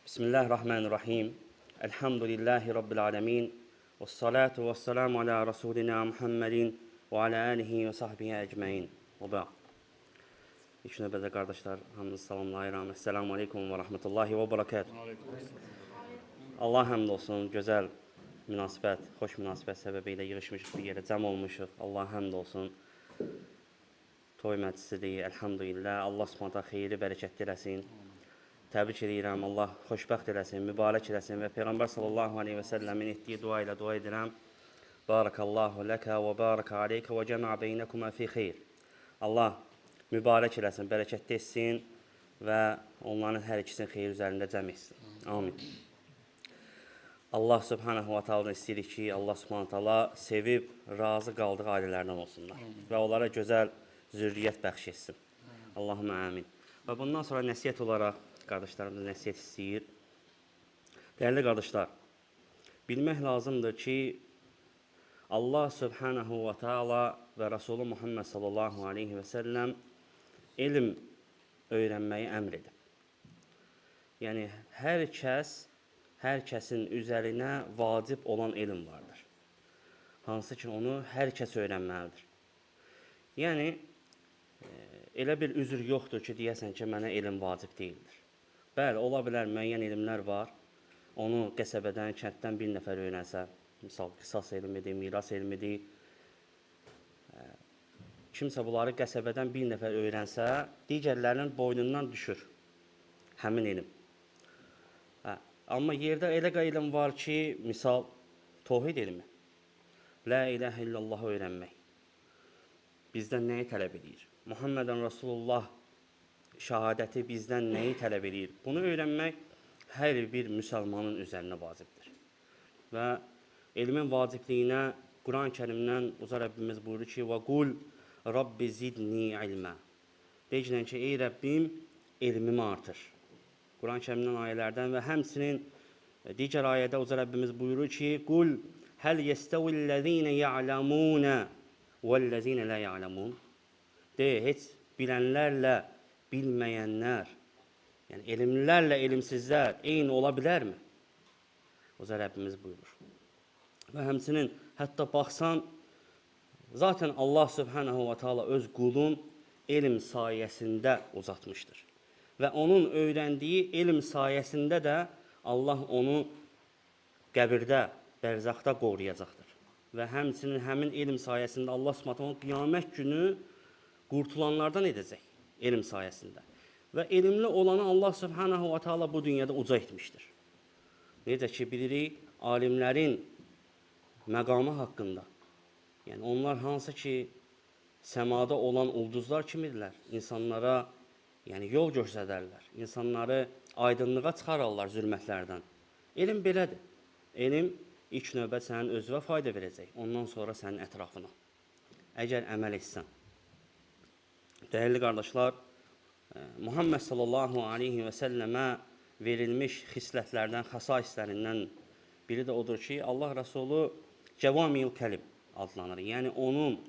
Bismillahirrahmanirrahim. Elhamdülillahi Rabbil alemin. Və salatu və selamu ala Rasulina Muhammedin və ala alihi və sahbihi ecmain. Və ba'd. İlk növbədə qardaşlar, hamınızı salamlayıram. Esselamu aleykum və rahmetullahi və barakatuh. Allah həmd olsun, gözəl münasibət, xoş münasibət səbəbi ilə yığışmışıq bir yerə, cəm olmuşuq. Allah həmd olsun. Toy məclisidir, elhamdülillah. Allah subhanətə xeyri, bərəkətli eləsin. Təbrik edirəm, Allah xoşbəxt eləsin, mübarək eləsin və Peyğəmbər sallallahu aleyhi və səlləmin etdiyi dua ilə dua edirəm. Barakallahu ləkə və barakə aleykə və cəmə beynəkümə fi xeyr. Allah mübarək eləsin, bərəkətli etsin və onların hər ikisinin xeyir üzərində cəm etsin. Amin. Allah subhanahu wa ta'ala istəyirik ki, Allah subhanahu wa ta'ala sevib, razı qaldığı ailələrdən olsunlar və onlara gözəl zürriyyət bəxş etsin. Allahümə amin. Və bundan sonra nəsiyyət olaraq qardaşlarımız nəsiyyət istəyir. Dəyərli qardaşlar, bilmək lazımdır ki, Allah subhanahu wa ta'ala və Rasulü Muhammed sallallahu aleyhi və səlləm elm öyrənməyi əmr edib. Yəni, hər kəsin üzərinə vacib olan elm vardır. Hansı ki, onu hər kəs öyrənməlidir. Yəni, elə bir üzr yoxdur ki, deyəsən ki, mənə elm vacib deyildir. Bəli, ola bilər, müəyyən elmlər var. Onu qəsəbədən, kənddən bir nəfər öyrənsə, misal, qisas elmidir, miras elmidir. Kimsə bunları qəsəbədən bir nəfər öyrənsə, digərlərinin boynundan düşür həmin elm. Amma yerdə elə elm var ki, misal, tohid elmi. La iləhə illallah öyrənmək. Bizdən nəyi tələb edir? Muhammedən Rasulullah şəhadəti bizdən nəyi tələb edir? Bunu öyrənmək hər bir müsəlmanın üzərinə vacibdir. Və elmin vacibliyinə Quran-ı Kərimdən Uca Rəbbimiz buyurur ki, وَقُلْ رَبِّ زِدْنِي عِلْمًا Deyəcəklər ki, ey Rəbbim, elmimi artır. Quran-ı Kərimdən ayələrdən və həmsinin digər ayədə Uca Rəbbimiz buyurur ki, قُلْ هَلْ يَسْتَوِ الَّذ۪ينَ يَعْلَمُونَ وَالَّذ۪ينَ لَا يَعْلَمُونَ heç bilənlərlə bilməyənlər, yəni elmlilərlə elmsizlər eyni ola bilərmi? Uca Rəbbimiz buyurur. Və həmçinin, hətta baxsan, zaten Allah subhanahu wa ta'ala öz qulun elm sayəsində uzatmışdır. Və onun öyrəndiyi elm sayəsində də Allah onu qəbirdə, bərzəxdə qoruyacaqdır. Və həmçinin həmin elm sayəsində Allah subhanahu wa ta'ala qiyamət günü qurtulanlardan edəcək. Elm sayəsində. Və elmli olanı Allah subhanahu wa ta'ala bu dünyada uca etmişdir. Necə ki, bilirik, alimlərin məqamı haqqında. Yəni, onlar hansı ki, səmada olan ulduzlar kimidirlər. İnsanlara yol göstərərlər. İnsanları aydınlığa çıxararlar zülmətlərdən. Elm belədir. Elm ilk növbət sənin özünə fayda verəcək. Ondan sonra sənin ətrafına. Əgər əməl etsən. Dəyərli qardaşlar, Muhammed sallallahu aleyhi və səlləmə verilmiş xislətlərdən, xəsaislərindən biri də odur ki, Allah Rəsulü Cəvamiyul Kəlim adlanır. Yəni, onun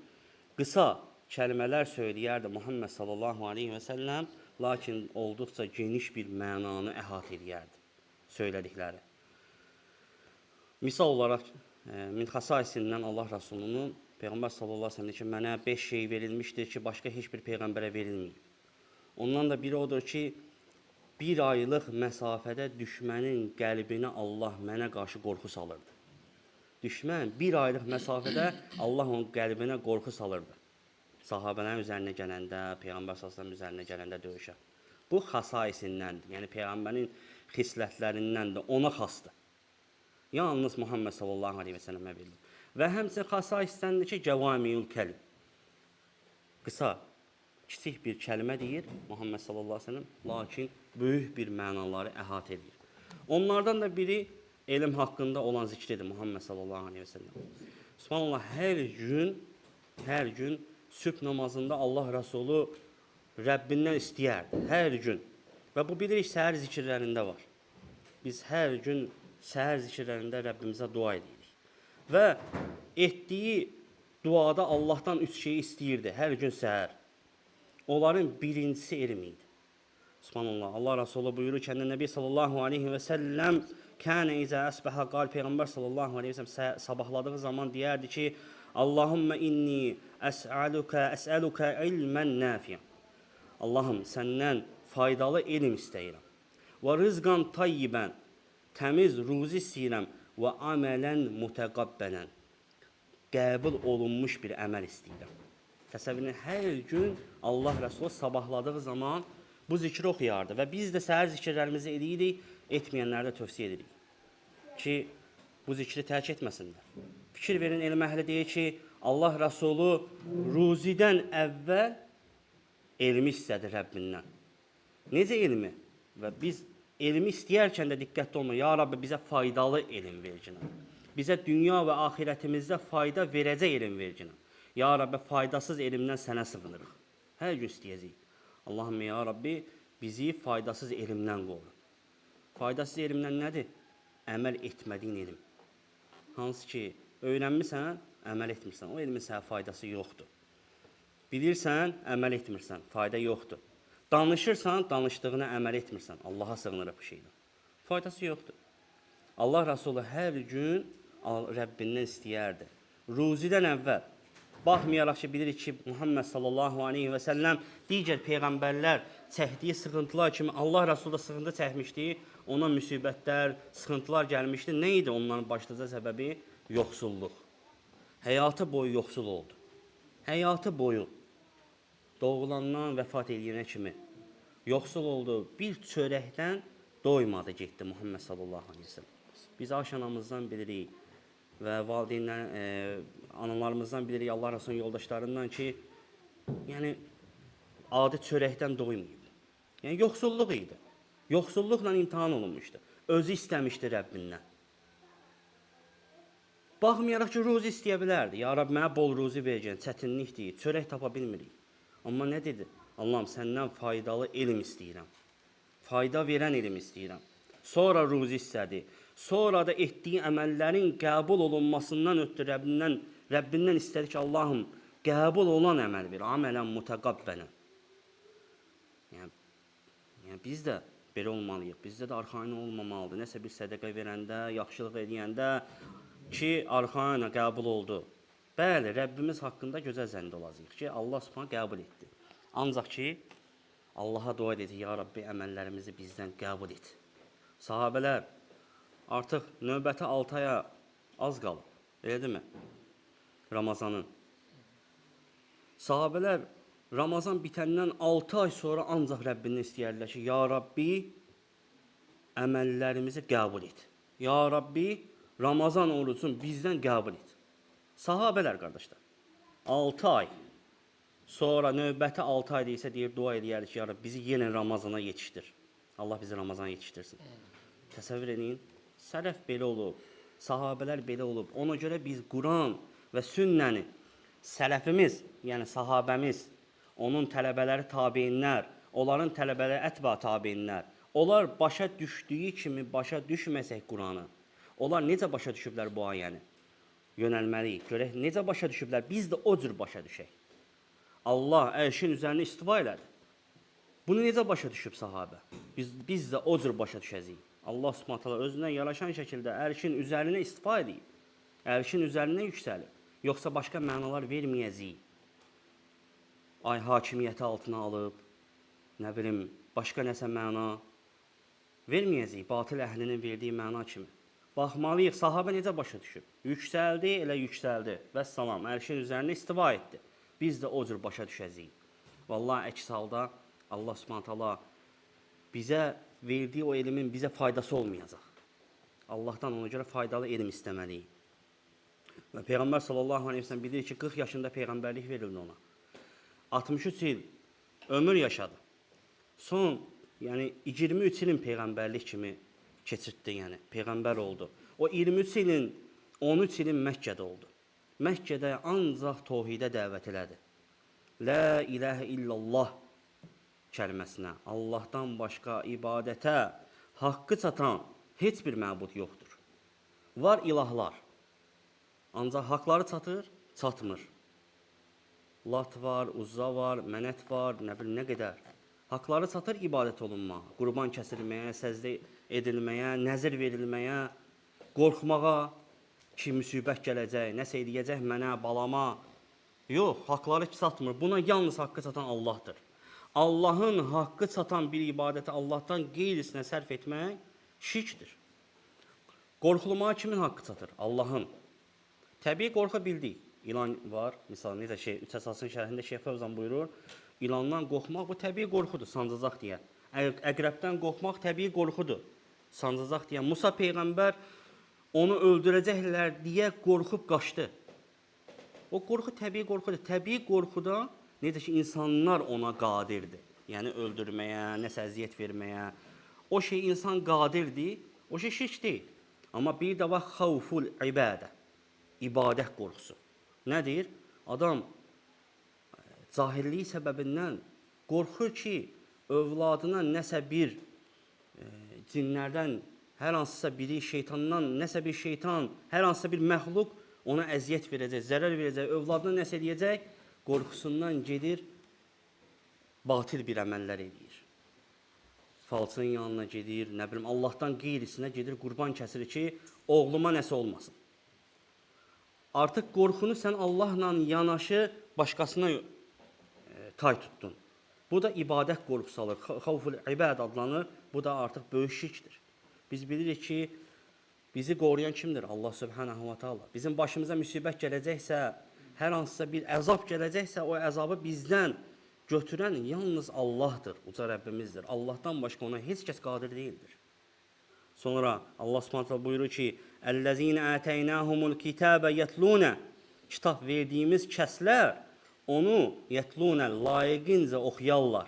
qısa kəlmələr söyləyərdi Muhammed sallallahu aleyhi və səlləm, lakin olduqca geniş bir mənanı əhatə edərdi söylədikləri. Misal olaraq, min xəsaisindən Allah Rəsulunun Peyğəmbər sallallahu aleyhi və səlləmə ki, mənə 5 şey verilmişdir ki, başqa heç bir Peyğəmbərə verilməyib. Ondan da biri odur ki, bir aylıq məsafədə düşmənin qəlbinə Allah mənə qarşı qorxu salırdı. Düşmən bir aylıq məsafədə Allah onun qəlbinə qorxu salırdı. Sahabələrin üzərinə gələndə, Peyğəmbər sallallahu əleyhi və səlləm üzərinə gələndə döyüşə. Bu xəsaisindəndir. Yəni Peyğəmbərin xislətlərindən də ona xasdır. Yalnız Muhammed sallallahu aleyhi və səlləmə verilir. Və həmçinin xəsaisdəndir ki, Cəvamiyul Kəlim. Qısa, kiçik bir kəlmə deyir Muhammed sallallahu aleyhi və səlləm, lakin böyük bir mənaları əhatə edir. Onlardan da biri elm haqqında olan zikridir Muhammed sallallahu aleyhi və səlləm. Subhanallah, hər gün sübh namazında Allah Rəsulü Rəbbindən istəyərdi, hər gün. Və bu bilirik, səhər zikirlərində var. Biz hər gün səhər zikirlərində Rəbbimizə dua edirik. Və etdiyi duada Allahdan 3 şeyi istəyirdi hər gün səhər. Onların birincisi elm idi. Subhanallah. Allah Resulü buyurur ki, Nəbi sallallahu aleyhi və səlləm kənə izə əsbəhə qal, Peyğəmbər sallallahu aleyhi və səlləm sabahladığı zaman deyərdi ki, Allahümmə inni əs'əlukə ilmən nəfiyə. Allahım, səndən faydalı elm istəyirəm. Və rizqan tayyibən, təmiz ruzi istəyirəm. Və əmələn mütəqabbələn, qəbul olunmuş bir əməl istəyirəm. Təsəvvürün, hər gün Allah Resulü sabahladığı zaman bu zikri oxuyardı və biz də səhər zikirlərimizi edirik, etməyənlərə də tövsiyə edirik ki, bu zikri tərk etməsinlər. Fikir verin, elm əhli deyir ki, Allah Resulü ruzidən əvvəl elmi istədi Rəbbindən. Necə elmi? Və biz elmi istəyərkən də diqqətli olma. Ya Rabbi, bizə faydalı elm vercinə. Bizə dünya və axirətimizdə fayda verəcək elm vercinə. Ya Rabbi, faydasız elmdən sənə sığınırıq. Hər gün istəyəcəyik. Allahümme ya Rabbi, bizi faydasız elmdən qoru. Faydasız elmdən nədir? Əməl etmədiyin elm. Hansı ki, öyrənmirsən, əməl etmirsən. O elmin sənə faydası yoxdur. Bilirsən, əməl etmirsən, fayda yoxdur. Danışırsan, danışdığına əməl etmirsən. Allaha sığınırıq bu şeydən. Faydası yoxdur. Allah Resulü hər gün Rəbbindən istəyərdi. Ruzidən əvvəl. Baxmayaraq ki, bilirik ki, Muhammed sallallahu aleyhi və səlləm digər peyğəmbərlər çəkdiyi sıxıntılar kimi Allah Resulü da sıxıntı çəkmişdi. Ona müsibətlər, sıxıntılar gəlmişdi. Nə idi onların başlıca səbəbi? Yoxsulluq. Həyatı boyu yoxsul oldu. Həyatı boyu. Doğulandan vəfat edilənə kimi yoxsul oldu. Bir çörəkdən doymadı, getdi Muhammed sallallahu aleyhi ve sellem. Biz Ayşə anamızdan bilirik və valideynlər, analarımızdan bilirik, Allah Resulü'nün yoldaşlarından ki, yəni adi çörəkdən doymayıb. Yəni yoxsulluq idi. Yoxsulluqla imtihan olunmuşdu. Özü istəmişdi Rəbbindən. Baxmayaraq ki, ruzi istəyə bilərdi. Ya Rabbi, mənə bol ruzi verəcəkən, çətinlikdir, çörək tapa bilmirik. Amma nə dedi? Allahım, səndən faydalı elm istəyirəm. Fayda verən elm istəyirəm. Sonra ruzi istədi. Sonra da etdiyi əməllərin qəbul olunmasından ötürü Rəbbindən istədi ki, Allahım, qəbul olan əməl ver. Əmələn mütəqabbələn. Yəni biz də belə olmalıyıq. Bizdə də arxayın olmamalıdır. Nəsə bir sədəqə verəndə, yaxşılıq edəndə ki, arxayına qəbul oldu. Bəli, Rəbbimiz haqqında gözəl zənd olacaq ki, Allah Subhanahu qəbul etdi. Ancaq ki, Allaha dua edəcək, ya Rabbi, əməllərimizi bizdən qəbul et. Sahabələr, artıq növbəti 6 aya az qalıb, elə deyilmi? Ramazanın. Sahabələr, Ramazan bitəndən 6 ay sonra ancaq Rəbbindən istəyərlər ki, ya Rabbi, əməllərimizi qəbul et. Ya Rabbi, Ramazan orucunu bizdən qəbul et. Sahabələr, qardaşlar, 6 ay sonra növbəti 6 ayda isə deyir, dua edəyərdik ki, ya Rabbi, bizi yenə Ramazana yetişdir. Allah bizi Ramazana yetişdirsin. Təsəvvür edin, sələf belə olub, sahabələr belə olub. Ona görə biz Quran və sünnəni, sələfimiz, yəni sahabəmiz, onun tələbələri tabeinlər, onların tələbələri ətba tabeinlər, onlar başa düşdüyü kimi başa düşməsək Quranı, onlar necə başa düşüblər bu ayəni? Yönəlməliyik. Görək, necə başa düşüblər? Biz də o cür başa düşək. Allah ərşin üzərində istiva elədi. Bunu necə başa düşüb sahabə? Biz də o cür başa düşəcəyik. Allah Subhanahu taala özündən yaraşan şəkildə ərşin üzərinə istiva edib. Ərşin üzərinə yüksəlib. Yoxsa başqa mənalar verməyəcəyik. Ay hakimiyyəti altına alıb, nə bilim, başqa nəsə məna verməyəcəyik. Batıl əhlinin verdiyi məna kimi. Baxmalıyıq, sahabə necə başa düşüb? Yüksəldi, elə yüksəldi. Vəssalam, ərşin üzərinə istiva etdi. Biz də o cür başa düşəcəyik. Vallahi əks halda Allah Subhanahu taala bizə verdiyi o elmin bizə faydası olmayacaq. Allahdan ona görə faydalı elm istəməliyik. Və Peyğəmbər sallallahu aleyhi ve sellem bilir ki, 40 yaşında peyğəmbərlik verildi ona. 63 il ömür yaşadı. Son, yəni 23 ilin peyğəmbərlik kimi keçirtdi, yəni peyğəmbər oldu. O 23 ilin 13 ilin Məkkədə oldu. Məkkədə ancaq təvhidə dəvət elədi. La ilahə illallah kəlməsinə, Allahdan başqa ibadətə haqqı çatan heç bir məbud yoxdur. Var ilahlar, ancaq haqları çatır, çatmır. Lat var, Uzza var, Mənət var, nə bilim nə qədər. Haqları çatır ibadət olunmağa, qurban kəsilməyə, səzdə edilməyə, nəzir verilməyə, qorxmağa ki, müsibət gələcək, nəsə edəcək mənə, balama. Yox, haqları çatmır. Buna yalnız haqqı çatan Allahdır. Allahın haqqı çatan bir ibadəti Allahdan qeyrisinə sərf etmək şirkdir. Qorxulmağa kimin haqqı çatır? Allahın. Təbii qorxu bildik. İlan var. Misal necə üç əsasın şərhində Şeyx Fövzan buyurur. İlandan qorxmaq bu təbii qorxudur, sancacaq deyə. Əqrəbdən qorxmaq təbii qorxudur, sancacaq deyə. Musa peyğəmbər onu öldürəcəklər deyə qorxub qaçdı. O qorxu təbii qorxudur. Təbii qorxuda necə ki insanlar ona qadirdir. Yəni öldürməyə, nəsə əziyyət verməyə. O şey insan qadirdir. O şey şirk deyil. Amma bir də var xavful ibadə. İbadət qorxusu. Nədir? Adam cahilliyi səbəbindən qorxur ki, övladına nəsə bir cinlərdən, hər hansısa biri şeytandan, nəsə bir şeytan, hər hansısa bir məxluq ona əziyyət verəcək, zərər verəcək, övladına nəsə eləyəcək, qorxusundan gedir, batil bir əməllər edir. Falsının yanına gedir, nə bilim, Allahdan qeyrisinə gedir, qurban kəsir ki, oğluma nəsə olmasın. Artıq qorxunu sən Allahla yanaşı başqasına tay tutdun. Bu da ibadət qorxusu alır. Xavful ibad adlanır. Bu da artıq böyük şirkdir. Biz bilirik ki, bizi qoruyan kimdir? Allah Subhanahu wa Taala. Bizim başımıza müsibət gələcəksə, hər hansısa bir əzab gələcəksə, o əzabı bizdən götürən yalnız Allahdır, uca Rəbbimizdir. Allahdan başqa ona heç kəs qadir deyildir. Sonra Allah Subhanahu wa Taala buyurur ki, "Ellezine ataynahumul kitabe yetluna." Kitab verdiyimiz kəslər onu yetluna layiqincə oxuyarlar.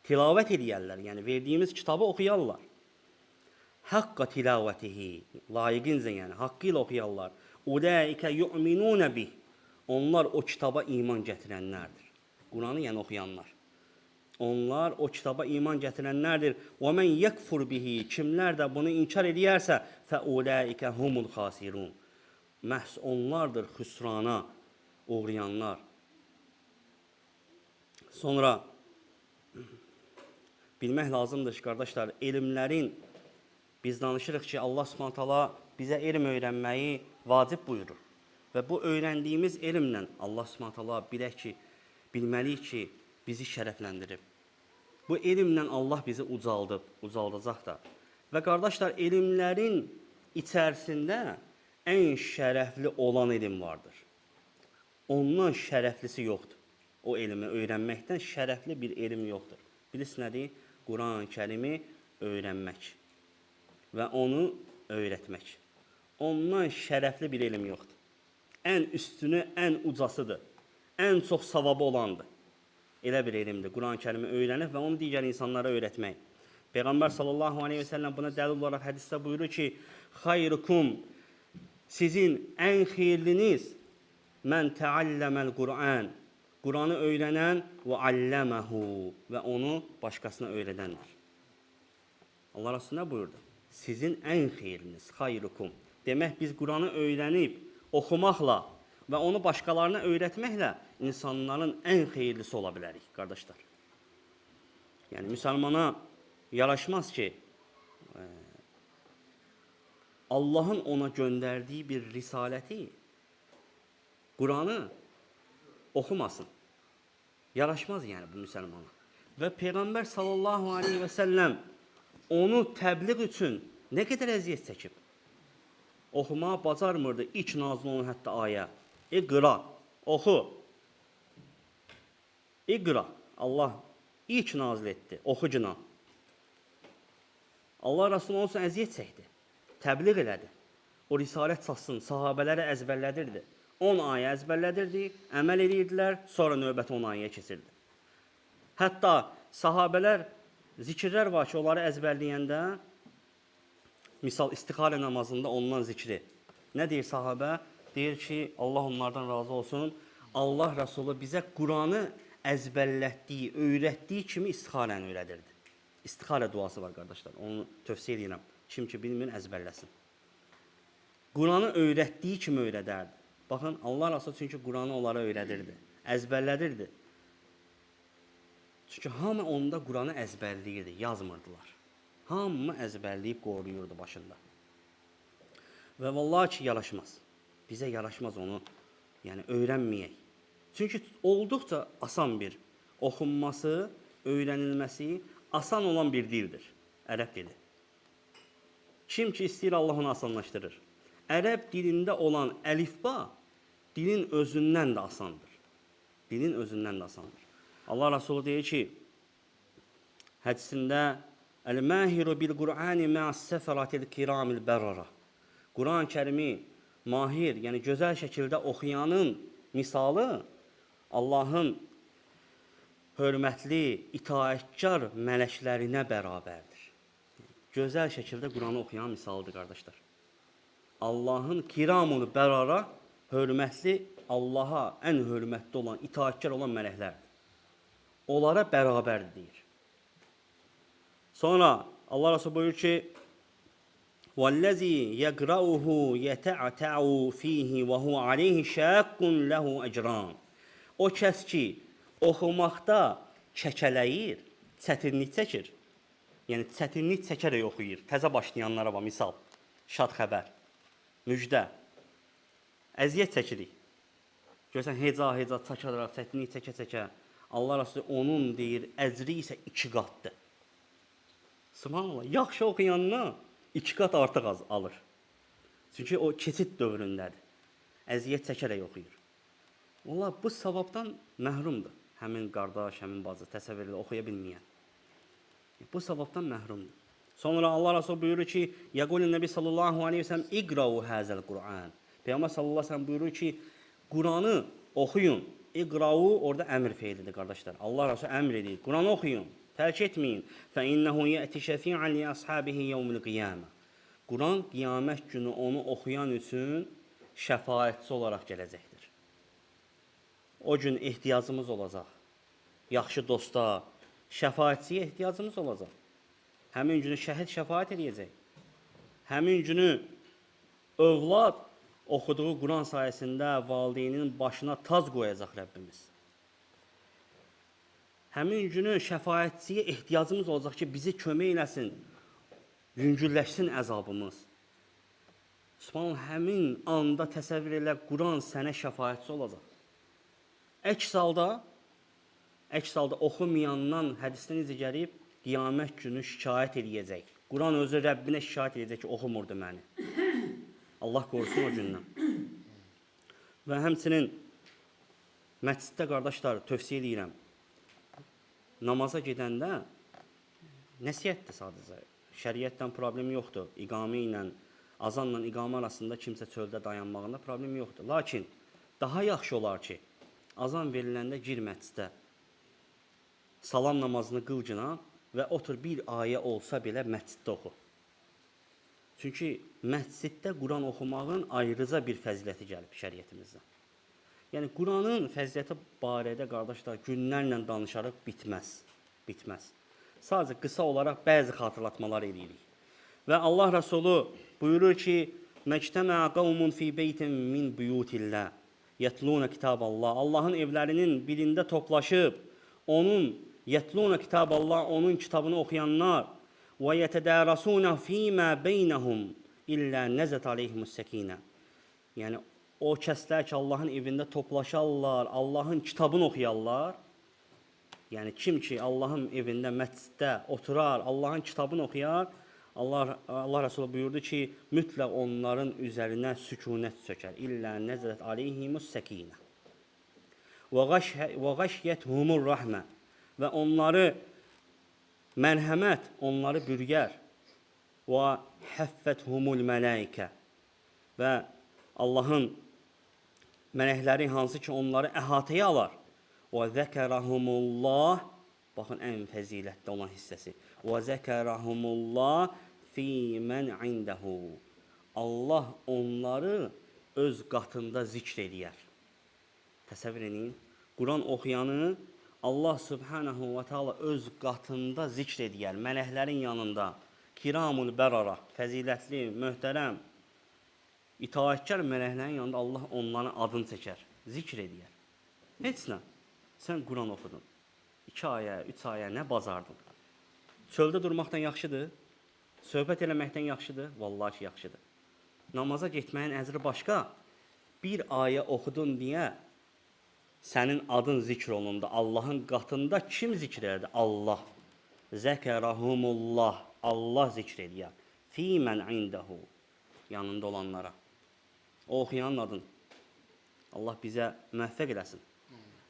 Tilavət edərlər, yəni verdiyimiz kitabı oxuyarlar. Haqqa tilavətihi, layiqincə yəni haqqı ilə oxuyarlar. Ulaika yu'minuna bih. Onlar o kitaba iman gətirənlərdir. Quranı yəni oxuyanlar. Onlar o kitaba iman gətirənlərdir. Və men yekfur bihi, kimlər də bunu inkar edərsə, fa ulaika humul xasirun. Məhz onlardır xüsrana uğrayanlar. Sonra bilmək lazımdır ki, qardaşlar, elmlərin biz danışırıq ki, Allah Subhanahu taala bizə elm öyrənməyi vacib buyurur. Və bu öyrəndiyimiz elmlə Allah Subhanahu taala bilək ki, bilməliyik ki, bizi şərəfləndirib. Bu elmlə Allah bizi ucaldacaq da. Və qardaşlar, elmlərin içərisində ən şərəfli olan elm vardır. Ondan şərəflisi yoxdur. O elmi öyrənməkdən şərəfli bir elm yoxdur. Bilirsiniz nədir? Quran-ı Kərimi öyrənmək və onu öyrətmək. Ondan şərəfli bir elm yoxdur. Ən üstünü, ən ucasıdır. Ən çox savabı olandır. Elə bir elmdir. Quran-ı Kərimi öyrənib və onu digər insanlara öyrətmək. Peyğəmbər sallallahu aleyhi və səlləm buna dəlil olaraq hədisdə buyurur ki, xayrukum, sizin ən xeyirliniz mən təalləməl Qur'an, Quranı öyrənən və alləməhu və onu başqasına öyrədəndir. Allah Rasulü nə buyurdu? Sizin ən xeyirliniz, xayrukum. Demək, biz Quranı öyrənib, oxumaqla və onu başqalarına öyrətməklə insanların ən xeyirlisi ola bilərik, qardaşlar. Yəni, müsəlmana yaraşmaz ki, Allahın ona göndərdiyi bir risaləti, Quranı oxumasın. Yaraşmaz yəni bu müsəlmana. Və Peyğəmbər sallallahu aleyhi və səlləm onu təbliğ üçün nə qədər əziyyət çəkib? Oxumağa bacarmırdı ilk nazil olan hətta ayə. İqra, oxu. İqra, Allah ilk nazil etdi, oxucuna. Allah Rasulü onun üçün əziyyət çəkdi, təbliğ elədi. O risalət çatsın, sahabələri əzbərlədirdi. 10 ayə əzbərlədirdi, əməl edirdilər, sonra növbəti 10 ayəyə keçirdi. Hətta sahabələr, zikirlər var ki, onları əzbərləyəndə, misal istixarə namazında olunan zikri. Nə deyir sahabə? Deyir ki, Allah onlardan razı olsun, Allah Rasulü bizə Quranı əzbərlətdiyi, öyrətdiyi kimi istixarəni öyrədirdi. İstixarə duası var, qardaşlar, onu tövsiyə edirəm. Kim ki bilmir, əzbərləsin. Quranı öyrətdiyi kimi öyrədərdi. Baxın, Allah Rasulü çünki Quranı onlara öyrədirdi, əzbərlədirdi. Çünki hamı onda Quranı əzbərləyirdi, yazmırdılar. Hamı əzbərləyib qoruyurdu başında. Və vallahi ki, yaraşmaz. Bizə yaraşmaz onu, yəni öyrənməyək. Çünki olduqca asan bir oxunması, öyrənilməsi asan olan bir dildir. Ərəb dili. Kim ki istəyir, Allah onu asanlaşdırır. Ərəb dilində olan əlifba dilin özündən də asandır. Dilin özündən də asandır. Allah Resulü deyir ki, hədisində Əl-Məhiru bil-Qur'ani mə'as-səfəratil kiramil bərara. Quran-ı Kərimi mahir, yəni gözəl şəkildə oxuyanın misalı Allahın hörmətli, itaətkar mələklərinə bərabərdir. Gözəl şəkildə Quranı oxuyan misalıdır, qardaşlar. Allahın kiramul bərara, hörmətli, Allaha ən hörmətli olan, itaətkar olan mələklərdir. Onlara bərabərdir, deyir. Sonra Allah Resulü buyurur ki, وَالَّذِي يَقْرَأُهُ يَتَعْتَعُ فِيهِ وَهُوَ عَلَيْهِ شَاقٌ لَهُ أَجْرَانِ. O kəs ki, oxumaqda kəkələyir, çətinlik çəkir. Yəni, çətinlik çəkərək oxuyur. Təzə başlayanlara var, misal, şad xəbər, müjdə, əziyyət çəkirik. Görsən, heca çəkərək, çətinlik çəkə-çəkə, Allah Resulü onun deyir, əcri isə 2 qatdır. Subhanallah, yaxşı oxuyanına 2 qat artıq alır. Çünki o keçid dövründədir. Əziyyət çəkərək oxuyur. Vallahi bu savabdan məhrumdur. Həmin qardaş, həmin bacı, təsəvvür elə oxuya bilməyən. Bu savabdan məhrumdur. Sonra Allah Resulü buyurur ki, Yəqulun Nəbi sallallahu aleyhi ve sellem İqra'u həzəl Qur'an. Peyğəmbər sallallahu aleyhi ve sellem buyurur ki, Quranı oxuyun. İqra'u orada əmr feilidir, qardaşlar. Allah Resulü əmr edir. Quranı oxuyun. Tərk etməyin. Fəinnəhu yəti şəfi'an li əshabihi yevmil qiyamə. Quran qiyamət günü onu oxuyan üçün şəfaətçi olaraq gələcəkdir. O gün ehtiyacımız olacaq. Yaxşı dosta, şəfaətçiyə ehtiyacımız olacaq. Həmin günü şəhid şəfaət edəcək. Həmin günü övlad oxuduğu Quran sayəsində valideynin başına tac qoyacaq Rəbbimiz. Həmin günü şəfaətçiyə ehtiyacımız olacaq ki, bizi kömək eləsin, yüngülləşsin əzabımız. Subhanallah, həmin anda təsəvvür elə, Quran sənə şəfaətçi olacaq. Əks halda oxumayandan hədisdə necə gəlib, qiyamət günü şikayət edəcək. Quran özü Rəbbinə şikayət edəcək ki, oxumurdu məni. Allah qorusun o gündən. Və həmçinin məsciddə, qardaşlar, tövsiyə edirəm. Namaza gedəndə nəsihətdir sadəcə. Şəriətdən problem yoxdur. İqamə ilə, azanla iqamə arasında kimsə çöldə dayanmağında problem yoxdur. Lakin daha yaxşı olar ki, azan veriləndə gir məscidə, salam namazını qılcına və otur bir ayə olsa belə məsciddə oxu. Çünki məsciddə Quran oxumağın ayrıca bir fəziləti gəlib şəriətimizdən. Yəni, Quranın fəziləti barədə, qardaşlar, günlərlə danışarıq, bitməz. Sadəcə qısa olaraq bəzi xatırlatmalar edirik. Və Allah Rəsulü buyurur ki, Məctəmə qavmun fi beytin min buyutillah, yetluna kitaballah. Allahın evlərinin birində toplaşıb, yetluna kitaballah, onun kitabını oxuyanlar, və yetədərasuna fīmə beynəhum illə nəzət aleyhimus səkinə. Yəni, o kəslər ki, Allahın evində toplaşarlar, Allahın kitabını oxuyarlar. Yəni, kim ki, Allahın evində, məsciddə oturar, Allahın kitabını oxuyar, Allah Resulü buyurdu ki, mütləq onların üzərinə sükunət çökər. İllə nəzət aleyhimus səkinə. Və qəşyəthumur rəhmə. Və onları mərhəmət onları bürgər. Və həffəthumul mələikə. Və Allahın mələkləri hansı ki, onları əhatəyə alar. Və zəkərəhumullah, baxın, ən fəzilətdə olan hissəsi. Və zəkərəhumullah fi mən indəhu. Allah onları öz qatında zikr edər. Təsəvvür edin, Quran oxuyanı Allah subhanahu və teala öz qatında zikr edər, mələklərin yanında. Kiramul bərara, fəzilətli, möhtərəm, itaətkar mələklərin yanında Allah onların adını çəkər, zikr edər. Heç nə, sən Quran oxudun. 2 aya, 3 aya nə bazardın? Çöldə durmaqdan yaxşıdır? Söhbət eləməkdən yaxşıdır? Vallahi ki, yaxşıdır. Namaza getməyin əcri başqa. Bir ayə oxudun deyə sənin adın zikr olundu. Allahın qatında kim zikr elədi? Allah. Zəkərəhumullah. Allah zikr eləyər. Fîmən indəhu. Yanında olanlara. O oxuyanın adın. Allah bizə müvəffəq eləsin.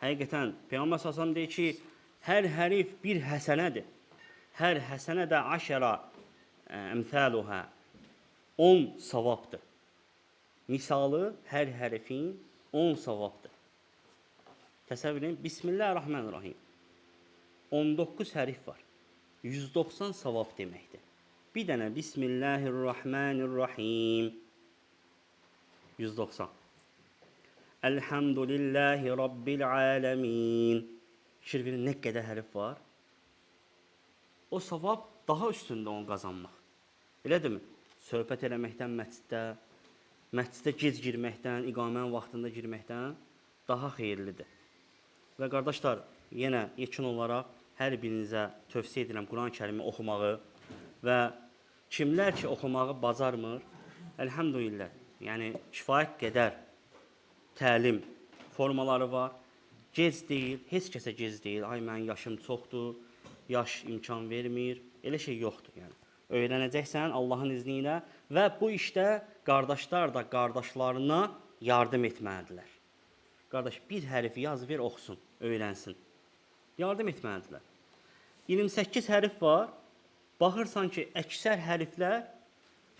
Həqiqətən Peyğəmbər sallallahu deyir ki, hər hərif bir həsənədir. Hər həsənə də aşara əmsaluha. 10 savabdır. Misalı hər hərfin 10 savabdır. Təsəvvür edin, Bismillahirrahmanirrahim. 19 hərf var. 190 savab deməkdir. Bir dənə Bismillahirrahmanirrahim. 190. Elhamdülillahi Rabbil alemin. Fikir verin, nə qədər hərf var? O savab daha üstündə onu qazanmaq. Elədirmi? Söhbət eləməkdən məsciddə gec girməkdən, iqamənin vaxtında girməkdən daha xeyirlidir. Və qardaşlar, yenə yekun olaraq hər birinizə tövsiyə edirəm Quran-Kərimi oxumağı və kimlər ki oxumağı bacarmır, əlhamdülillah, yəni kifayət qədər təlim formaları var. Gec deyil, heç kəsə gec deyil. Ay, mənim yaşım çoxdur, yaş imkan vermir. Elə şey yoxdur, yəni. Öyrənəcəksən Allahın izni ilə və bu işdə qardaşlar da qardaşlarına yardım etməlidirlər. Qardaş, bir hərfi yaz ver, oxusun, öyrənsin. Yardım etməlidirlər. 28 hərf var. Baxırsan ki, əksər hərflər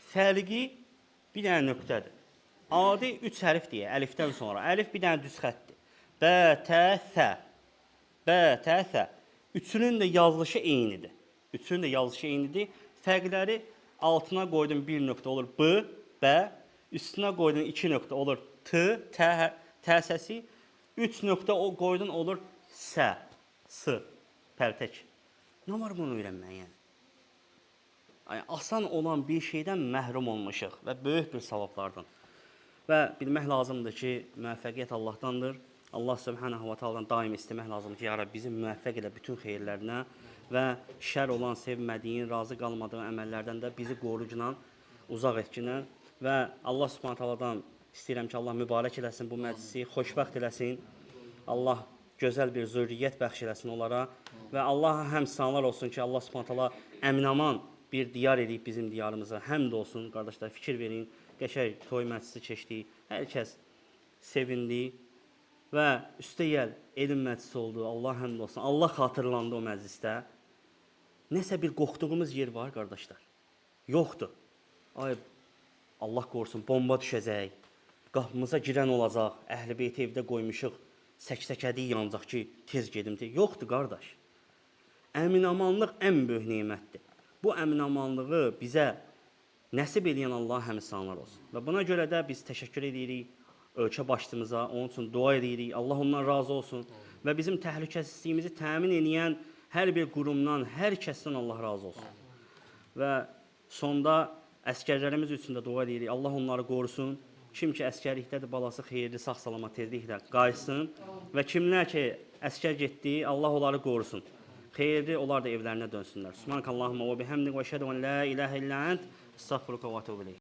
fərqi bir dənə nöqtədir. Adi 3 hərf deyə, əlifdən sonra. Əlif bir dənə düz xətdir. Bə, tə, sə. Bə, tə, sə. Üçünün də yazılışı eynidir. Üçünün də yazılışı eynidir. Fərqləri altına qoydum bir nöqtə olur b, bə. Üstünə qoydum 2 nöqtə olur t, tə səsi. 3 nöqtə qoydun olur sə, s, pərtək. Nə var bunu öyrənmək yəni? Yəni, asan olan bir şeydən məhrum olmuşuq və böyük bir savablardan. Və bilmək lazımdır ki, müvəffəqiyyət Allahdandır. Allah Subhanahu wa Ta'adan daim istəmək lazımdır ki, ya Rabbi, bizi müvəffəq elə bütün xeyirlərinə və şər olan, sevmədiyin, razı qalmadığın əməllərdən də bizi qorucunan, uzaq etkinə və Allah Subhanahu wa Ta'adan istəyirəm ki, Allah mübarək eləsin bu məclisi, xoşbəxt eləsin. Allah gözəl bir zürriyyət bəxş eləsin onlara və Allaha həmd sanlar olsun ki, Allah Subhanahu wa Ta'ala əmin-aman bir diyar edib bizim diyarımıza. Həmd olsun, qardaşlar, fikir verin. Qəşəng toy məclisi keçdi. Hər kəs sevindi və üstəyəl elm məclisi oldu. Allah həmd olsun. Allah xatırlandı o məclisdə. Nəsə bir qorxduğumuz yer var, qardaşlar. Yoxdur. Ay, Allah qorusun, bomba düşəcək. Qapımıza girən olacaq. Əhl-i beyti evdə qoymuşuq. Səksəkədik yanacaq ki, tez gedim. Yoxdur, qardaş. Əmin-amanlıq ən böyük nemətdir. Bu əmin-amanlığı bizə nəsib edən Allah həmsənlər olsun. Və buna görə də biz təşəkkür edirik ölkə başçımıza, onun üçün dua edirik. Allah ondan razı olsun. Və bizim təhlükəsizliyimizi təmin edən hər bir qurumdan, hər kəsdən Allah razı olsun. Və sonda əskərlərimiz üçün də dua edirik. Allah onları qorusun. Kim ki əskərlikdədir, balası xeyirli, sağ-salamat tezliklə qayıtsın. Və kimlər ki əskər getdi, Allah onları qorusun. Xeyirli, onlar da evlərinə dönsünlər. Subhanakallahumma və bihamdik və əşhədu en la ilahe illa ent, estağfiruka və etûbü ileyk.